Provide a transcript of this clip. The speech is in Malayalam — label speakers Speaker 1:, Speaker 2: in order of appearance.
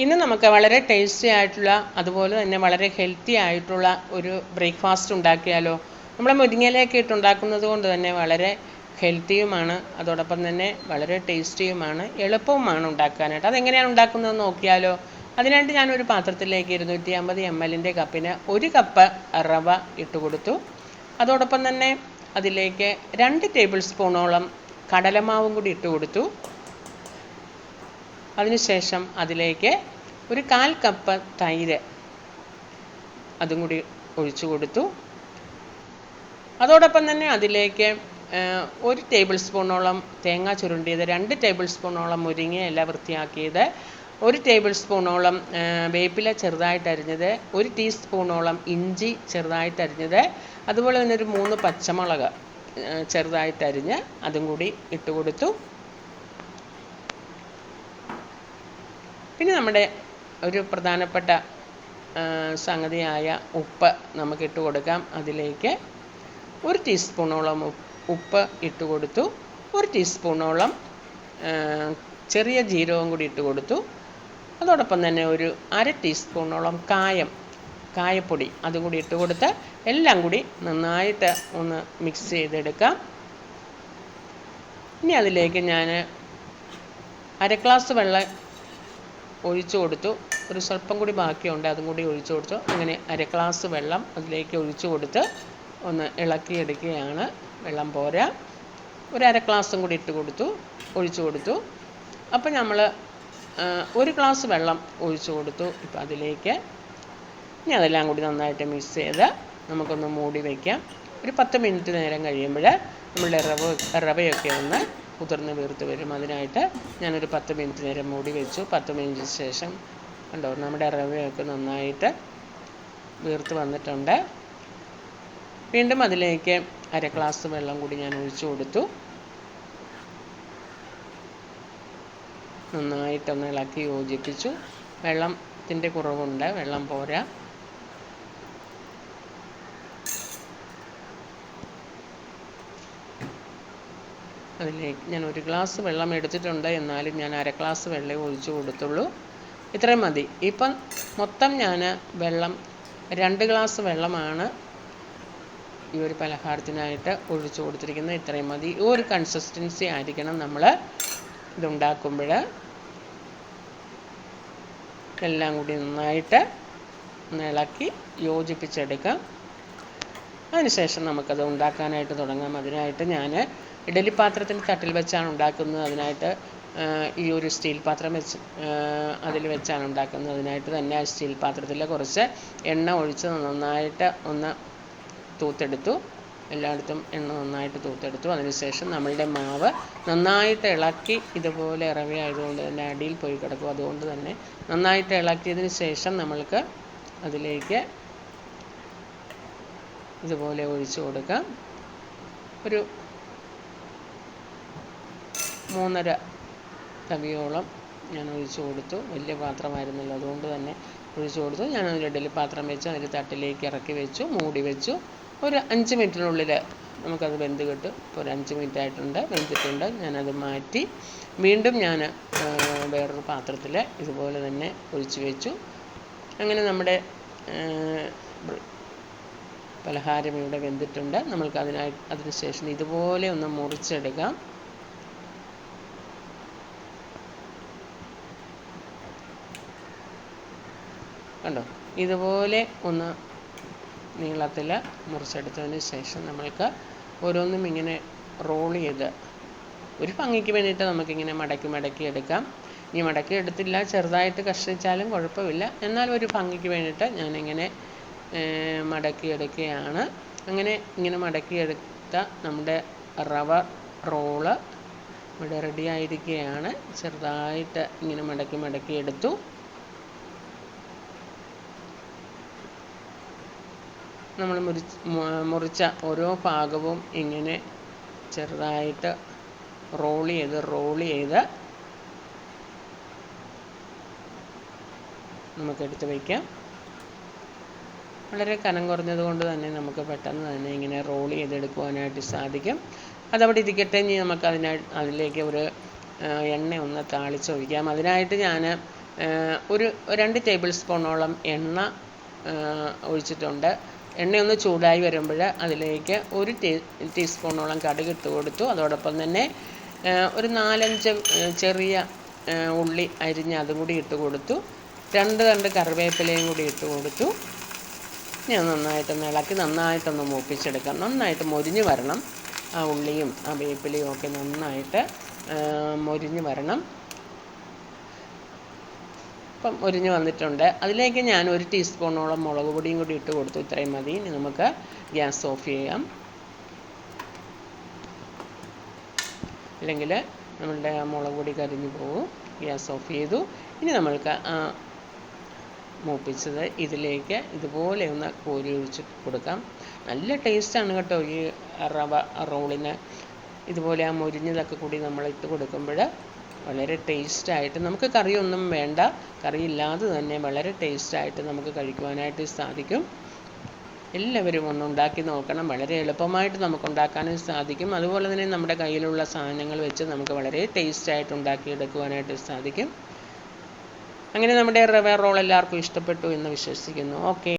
Speaker 1: ഇന്ന് നമുക്ക് വളരെ ടേസ്റ്റി ആയിട്ടുള്ള അതുപോലെ തന്നെ വളരെ ഹെൽത്തി ആയിട്ടുള്ള ഒരു ബ്രേക്ക്ഫാസ്റ്റ് ഉണ്ടാക്കിയാലോ. നമ്മൾ മുരിങ്ങയിലയൊക്കെ ഇട്ടുണ്ടാക്കുന്നത് കൊണ്ട് തന്നെ വളരെ ഹെൽത്തിയുമാണ്, അതോടൊപ്പം തന്നെ വളരെ ടേസ്റ്റിയുമാണ്, എളുപ്പവുമാണ് ഉണ്ടാക്കാനായിട്ട്. അതെങ്ങനെയാണ് ഉണ്ടാക്കുന്നതെന്ന് നോക്കിയാലോ. അതിനായിട്ട് ഞാനൊരു പാത്രത്തിലേക്ക് 250 ml കപ്പിന് 1 കപ്പ് റവ ഇട്ട് കൊടുത്തു. അതോടൊപ്പം തന്നെ അതിലേക്ക് 2 ടേബിൾ സ്പൂണോളം കടലമാവും കൂടി ഇട്ട് കൊടുത്തു. അതിനുശേഷം അതിലേക്ക് ഒരു 1/4 കപ്പ് തൈര് അതും കൂടി ഒഴിച്ചു കൊടുത്തു. അതോടൊപ്പം തന്നെ അതിലേക്ക് 1 ടേബിൾ സ്പൂണോളം തേങ്ങ ചുരുണ്ടിയത്, 2 ടേബിൾ സ്പൂണോളം മുരിങ്ങയില വൃത്തിയാക്കിയത്, 1 ടേബിൾ സ്പൂണോളം വേപ്പില ചെറുതായിട്ടരിഞ്ഞത്, 1 ടീസ്പൂണോളം ഇഞ്ചി ചെറുതായിട്ടരിഞ്ഞത്, അതുപോലെ തന്നെ ഒരു 3 പച്ചമുളക് ചെറുതായിട്ടരിഞ്ഞ് അതും കൂടി ഇട്ട് കൊടുത്തു. പിന്നെ നമ്മുടെ ഒരു പ്രധാനപ്പെട്ട സംഗതിയായ ഉപ്പ് നമുക്ക് ഇട്ട് കൊടുക്കാം. അതിലേക്ക് 1 ടീസ്പൂണോളം ഉപ്പ് ഇട്ട് കൊടുത്തു. 1 ടീസ്പൂണോളം ചെറിയ ജീരകം കൂടി ഇട്ട് കൊടുത്തു. അതോടൊപ്പം തന്നെ ഒരു 1/2 ടീസ്പൂണോളം കായപ്പൊടി അതും കൂടി ഇട്ട് കൊടുത്ത് എല്ലാം കൂടി നന്നായിട്ട് ഒന്ന് മിക്സ് ചെയ്തെടുക്കാം. ഇനി അതിലേക്ക് ഞാൻ 1/2 ഗ്ലാസ് വെള്ളം ഒഴിച്ചു കൊടുത്തു. ഒരു സ്വല്പം കൂടി ബാക്കിയുണ്ട്, അതും കൂടി ഒഴിച്ചു കൊടുത്തു. അങ്ങനെ 1/2 ഗ്ലാസ് വെള്ളം അതിലേക്ക് ഒഴിച്ചു കൊടുത്ത് ഒന്ന് ഇളക്കിയെടുക്കുകയാണ്. വെള്ളം പോരാ, ഒരു 1/2 ഗ്ലാസും കൂടി ഒഴിച്ചു കൊടുത്തു. അപ്പോൾ നമ്മൾ 1 ഗ്ലാസ് വെള്ളം ഒഴിച്ചു കൊടുത്തു. ഇപ്പം അതിലേക്ക് ഇനി അതെല്ലാം കൂടി നന്നായിട്ട് മിക്സ് ചെയ്ത് നമുക്കൊന്ന് മൂടി വയ്ക്കാം. ഒരു 10 മിനിറ്റ് നേരം കഴിയുമ്പോൾ നമ്മളുടെ റവയൊക്കെ ഒന്ന് കുതിർന്ന് വീർത്ത് വരും. അതിനായിട്ട് ഞാനൊരു 10 മിനിറ്റ് നേരം മൂടി വെച്ചു. 10 മിനിറ്റിന് ശേഷം കണ്ടോ, നമ്മുടെ റവയൊക്കെ നന്നായിട്ട് വീർത്ത് വന്നിട്ടുണ്ട്. വീണ്ടും അതിലേക്ക് 1/2 ഗ്ലാസ് വെള്ളം കൂടി ഞാൻ ഒഴിച്ചു കൊടുത്തു. നന്നായിട്ടൊന്ന് ഇളക്കി യോജിപ്പിച്ചു. വെള്ളത്തിൻ്റെ കുറവുണ്ട്, വെള്ളം പോരാ. അതിലേക്ക് ഞാൻ 1 ഗ്ലാസ് വെള്ളം എടുത്തിട്ടുണ്ട്, എന്നാലും ഞാൻ 1/2 ഗ്ലാസ് വെള്ളം ഒഴിച്ചു കൊടുത്തുള്ളൂ. ഇത്രയും മതി. ഇപ്പം മൊത്തം ഞാൻ വെള്ളം 2 ഗ്ലാസ് വെള്ളമാണ് ഈ ഒരു പലഹാരത്തിനായിട്ട് ഒഴിച്ചു കൊടുത്തിരിക്കുന്നത്. ഇത്രയും മതി. ഈ ഒരു കൺസിസ്റ്റൻസി ആയിരിക്കണം നമ്മൾ ഇതുണ്ടാക്കുമ്പോൾ. എല്ലാം കൂടി നന്നായിട്ട് ഒന്ന് ഇളക്കി യോജിപ്പിച്ചെടുക്കാം. അതിനുശേഷം നമുക്കത് ഉണ്ടാക്കാനായിട്ട് തുടങ്ങാം. അതിനായിട്ട് ഞാൻ ഇഡലി പാത്രത്തിൻ്റെ തട്ടിൽ വെച്ചാണ് ഉണ്ടാക്കുന്നത്. അതിനായിട്ട് ഈ ഒരു സ്റ്റീൽ പാത്രം അതിൽ വെച്ചാണ് ഉണ്ടാക്കുന്നത്. അതിനായിട്ട് തന്നെ ആ സ്റ്റീൽ പാത്രത്തിൽ കുറച്ച് എണ്ണ ഒഴിച്ച് നന്നായിട്ട് ഒന്ന് തൂത്തെടുത്തു. എല്ലായിടത്തും എണ്ണ നന്നായിട്ട് തൂത്തെടുത്തു. അതിനുശേഷം നമ്മളുടെ മാവ് നന്നായിട്ട് ഇളക്കി, ഇതുപോലെ റവ ആയതുകൊണ്ട് തന്നെ അടിയിൽ പോയി കിടക്കും. അതുകൊണ്ട് തന്നെ നന്നായിട്ട് ഇളക്കിയതിന് ശേഷം നമ്മൾക്ക് അതിലേക്ക് ഇതുപോലെ ഒഴിച്ചു കൊടുക്കാം. ഒരു 3.5 തവിയോളം ഞാൻ ഒഴിച്ചു കൊടുത്തു. വലിയ പാത്രമായിരുന്നല്ലോ, അതുകൊണ്ട് തന്നെ ഒഴിച്ചു കൊടുത്തു. ഞാനൊരു ഇഡലി പാത്രം വെച്ച് അതിൽ തട്ടിലേക്ക് ഇറക്കി വെച്ചു, മൂടി വെച്ചു. ഒരു 5 മിനിറ്റിനുള്ളിൽ നമുക്കത് വെന്ത് കിട്ടും. ഇപ്പോൾ ഒരു 5 മിനിറ്റ് ആയിട്ടുണ്ട്, വെന്തിട്ടുണ്ട്. ഞാനത് മാറ്റി വീണ്ടും ഞാൻ വേറൊരു പാത്രത്തിൽ ഇതുപോലെ തന്നെ ഒഴിച്ചു വെച്ചു. അങ്ങനെ നമ്മുടെ പലഹാരം ഇവിടെ വെന്തിട്ടുണ്ട്. നമ്മൾക്ക് അതിന് ശേഷം ഇതുപോലെ ഒന്ന് മുറിച്ചെടുക്കാം. കണ്ടോ, ഇതുപോലെ ഒന്ന് നീളത്തിൽ മുറിച്ചെടുത്തതിന് ശേഷം നമ്മൾക്ക് ഓരോന്നും ഇങ്ങനെ റോൾ ചെയ്ത് ഒരു ഭംഗിക്ക് വേണ്ടിയിട്ട് നമുക്കിങ്ങനെ മടക്കി എടുക്കാം. ഇനി മടക്കി എടുത്തില്ല, ചെറുതായിട്ട് കഷ്ണിച്ചാലും കുഴപ്പമില്ല. എന്നാൽ ഒരു ഭംഗിക്ക് വേണ്ടിയിട്ട് ഞാനിങ്ങനെ മടക്കിയെടുക്കുകയാണ്. അങ്ങനെ ഇങ്ങനെ മടക്കിയെടുത്ത നമ്മുടെ റവ റോള് ഇവിടെ റെഡി ആയിരിക്കുകയാണ്. ചെറുതായിട്ട് ഇങ്ങനെ മടക്കി എടുത്തു. നമ്മൾ മുറിച്ച ഓരോ ഭാഗവും ഇങ്ങനെ ചെറുതായിട്ട് റോൾ ചെയ്ത് നമുക്കെടുത്ത് വയ്ക്കാം. വളരെ കനം കുറഞ്ഞത് കൊണ്ട് തന്നെ നമുക്ക് പെട്ടെന്ന് തന്നെ ഇങ്ങനെ റോൾ ചെയ്തെടുക്കുവാനായിട്ട് സാധിക്കും. അതവിടെ ഇരിക്കട്ടെ. ഇനി നമുക്ക് അതിലേക്ക് ഒരു എണ്ണ ഒന്ന് താളിച്ചൊഴിക്കാം. അതിനായിട്ട് ഞാൻ ഒരു 2 ടേബിൾ സ്പൂണോളം എണ്ണ ഒഴിച്ചിട്ടുണ്ട്. എണ്ണയൊന്ന് ചൂടായി വരുമ്പോൾ അതിലേക്ക് 1 ടീസ്പൂണോളം കടുക് ഇട്ട് കൊടുത്തു. അതോടൊപ്പം തന്നെ ഒരു 4-5 ചെറിയ ഉള്ളി അരിഞ്ഞ് അതും കൂടി ഇട്ട് കൊടുത്തു. 2 തണ്ട് കറിവേപ്പിലയും കൂടി ഇട്ട് കൊടുത്തു. ഞാൻ നന്നായിട്ടൊന്ന് ഇളക്കി നന്നായിട്ടൊന്ന് മൂപ്പിച്ചെടുക്കാം. നന്നായിട്ട് മൊരിഞ്ഞ് വരണം. ആ ഉള്ളിയും ആ വേപ്പിലയും ഒക്കെ നന്നായിട്ട് മൊരിഞ്ഞ് വരണം. ഇപ്പം മൊരിഞ്ഞ് വന്നിട്ടുണ്ട്. അതിലേക്ക് ഞാൻ 1 ടീസ്പൂണോളം മുളക് പൊടിയും കൂടി ഇട്ട് കൊടുത്തു. ഇത്രയും മതി. ഇനി നമുക്ക് ഗ്യാസ് ഓഫ് ചെയ്യാം. അല്ലെങ്കിൽ നമ്മളുടെ മുളക് പൊടി കരിഞ്ഞു പോകും. ഗ്യാസ് ഓഫ് ചെയ്തു. ഇനി നമ്മൾക്ക് മൂപ്പിച്ചത് ഇതിലേക്ക് ഇതുപോലെ ഒന്ന് കോരി ഒഴിച്ച് കൊടുക്കാം. നല്ല ടേസ്റ്റാണ് കേട്ടോ ഈ റവ റോളിന്. ഇതുപോലെ ആ മൊരിഞ്ഞതൊക്കെ കൂടി നമ്മൾ ഇട്ട് കൊടുക്കുമ്പോൾ വളരെ ടേസ്റ്റായിട്ട്, നമുക്ക് കറിയൊന്നും വേണ്ട, കറിയില്ലാതെ തന്നെ വളരെ ടേസ്റ്റായിട്ട് നമുക്ക് കഴിക്കുവാനായിട്ട് സാധിക്കും. എല്ലാവരും ഒന്ന് ഉണ്ടാക്കി നോക്കണം. വളരെ എളുപ്പമായിട്ട് നമുക്ക് ഉണ്ടാക്കാനും സാധിക്കും. അതുപോലെ തന്നെ നമ്മുടെ കയ്യിലുള്ള സാധനങ്ങൾ വെച്ച് നമുക്ക് വളരെ ടേസ്റ്റായിട്ട് ഉണ്ടാക്കിയെടുക്കുവാനായിട്ട് സാധിക്കും. അങ്ങനെ നമ്മുടെ റവ റോൾ എല്ലാവർക്കും ഇഷ്ടപ്പെട്ടു എന്ന് വിശ്വസിക്കുന്നു. ഓക്കെ.